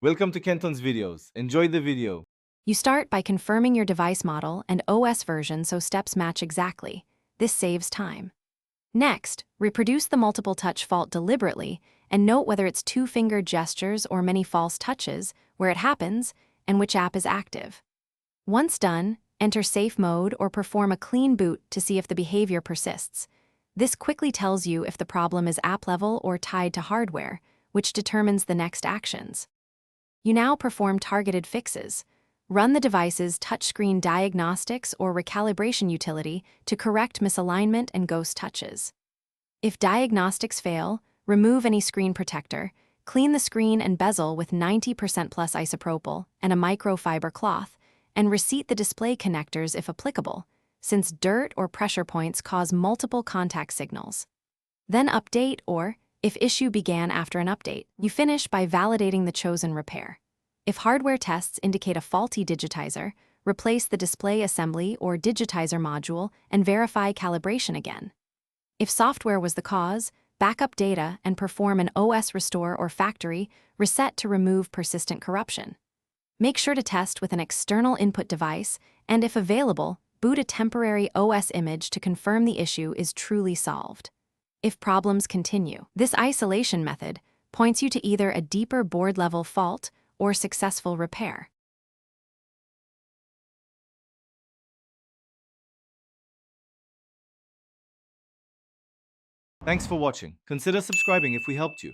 Welcome to Kenton's videos. Enjoy the video. You start by confirming your device model and OS version so steps match exactly. This saves time. Next, reproduce the multiple touch fault deliberately and note whether it's two-finger gestures or many false touches, where it happens, and which app is active. Once done, enter safe mode or perform a clean boot to see if the behavior persists. This quickly tells you if the problem is app level or tied to hardware, which determines the next actions. You now perform targeted fixes. Run the device's touchscreen diagnostics or recalibration utility to correct misalignment and ghost touches. If diagnostics fail, remove any screen protector, clean the screen and bezel with 90% plus isopropyl and a microfiber cloth, and reseat the display connectors if applicable, since dirt or pressure points cause multiple contact signals. Then update or, if issue began after an update, you finish by validating the chosen repair. If hardware tests indicate a faulty digitizer, replace the display assembly or digitizer module and verify calibration again. If software was the cause, backup data and perform an OS restore or factory reset to remove persistent corruption. Make sure to test with an external input device and, if available, boot a temporary OS image to confirm the issue is truly solved. If problems continue, this isolation method points you to either a deeper board-level fault or successful repair. Thanks for watching. Consider subscribing if we helped you.